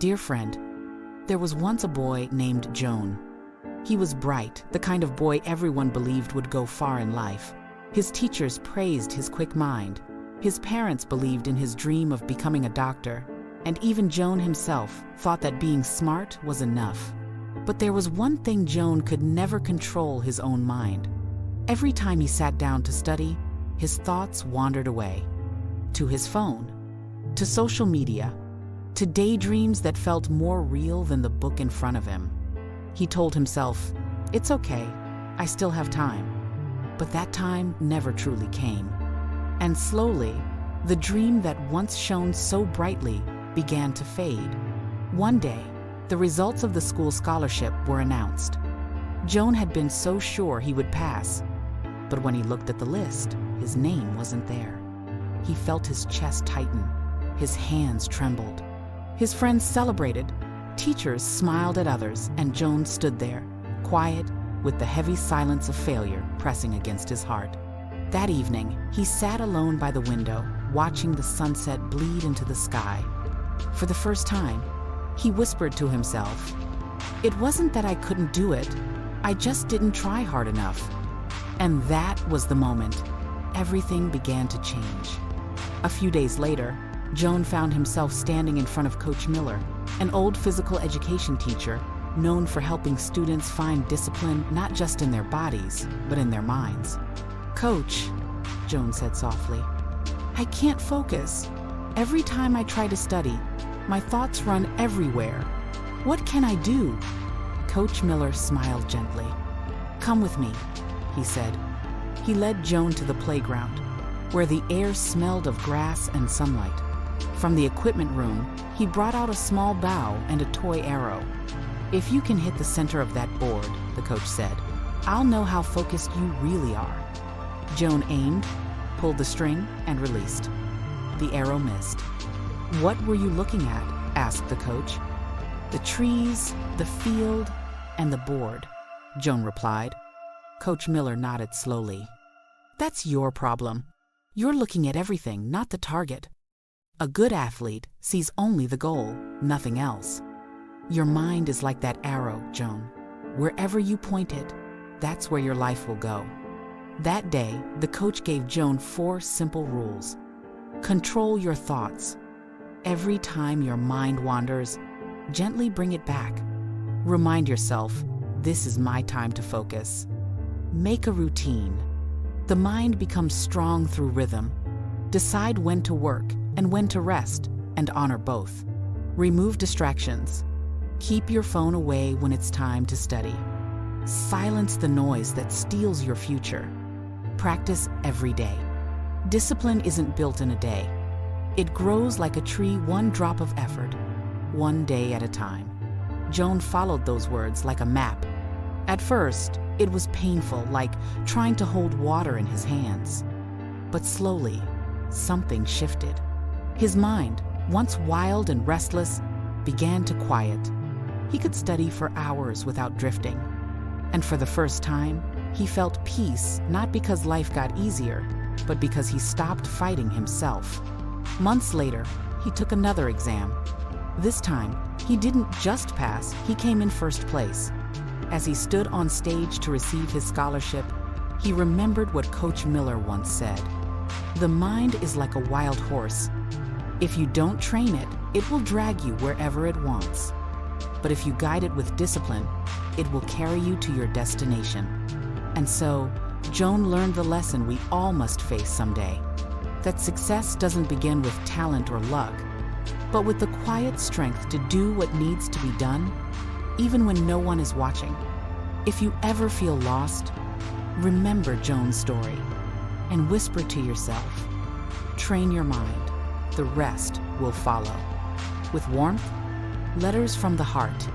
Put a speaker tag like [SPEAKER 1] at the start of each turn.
[SPEAKER 1] Dear friend, there was once a boy named Joan. He was bright, the kind of boy everyone believed would go far in life. His teachers praised his quick mind. His parents believed in his dream of becoming a doctor, and even Joan himself thought that being smart was enough. But there was one thing Joan could never control: his own mind. Every time he sat down to study, his thoughts wandered away. To his phone, to social media, to daydreams that felt more real than the book in front of him. He told himself, "It's okay, I still have time." But that time never truly came. And slowly, the dream that once shone so brightly began to fade. One day, the results of the school scholarship were announced. Joan had been so sure he would pass, but when he looked at the list, his name wasn't there. He felt his chest tighten, his hands trembled. His friends celebrated, teachers smiled at others, and Joan stood there, quiet, with the heavy silence of failure pressing against his heart. That evening, he sat alone by the window, watching the sunset bleed into the sky. For the first time, he whispered to himself, "It wasn't that I couldn't do it, I just didn't try hard enough." And that was the moment everything began to change. A few days later, Joan found himself standing in front of Coach Miller, an old physical education teacher known for helping students find discipline not just in their bodies, but in their minds. "Coach," Joan said softly, "I can't focus. Every time I try to study, my thoughts run everywhere. What can I do?" Coach Miller smiled gently. "Come with me," he said. He led Joan to the playground, where the air smelled of grass and sunlight. From the equipment room, he brought out a small bow and a toy arrow. "If you can hit the center of that board," the coach said, "I'll know how focused you really are." Joan aimed, pulled the string, and released. The arrow missed. "What were you looking at?" asked the coach. "The trees, the field, and the board," Joan replied. Coach Miller nodded slowly. "That's your problem. You're looking at everything, not the target. A good athlete sees only the goal, nothing else. Your mind is like that arrow, Joan. Wherever you point it, that's where your life will go." That day, the coach gave Joan 4 simple rules. Control your thoughts. Every time your mind wanders, gently bring it back. Remind yourself, "This is my time to focus." Make a routine. The mind becomes strong through rhythm. Decide when to work and when to rest, and honor both. Remove distractions. Keep your phone away when it's time to study. Silence the noise that steals your future. Practice every day. Discipline isn't built in a day. It grows like a tree, one drop of effort, one day at a time. Joan followed those words like a map. At first, it was painful, like trying to hold water in his hands. But slowly, something shifted. His mind, once wild and restless, began to quiet. He could study for hours without drifting. And for the first time, he felt peace, not because life got easier, but because he stopped fighting himself. Months later, he took another exam. This time, he didn't just pass, he came in first place. As he stood on stage to receive his scholarship, he remembered what Coach Miller once said. "The mind is like a wild horse. If you don't train it, it will drag you wherever it wants. But if you guide it with discipline, it will carry you to your destination." And so, Joan learned the lesson we all must face someday, that success doesn't begin with talent or luck, but with the quiet strength to do what needs to be done, even when no one is watching. If you ever feel lost, remember Joan's story and whisper to yourself, "Train your mind, the rest will follow." With warmth, letters from the heart,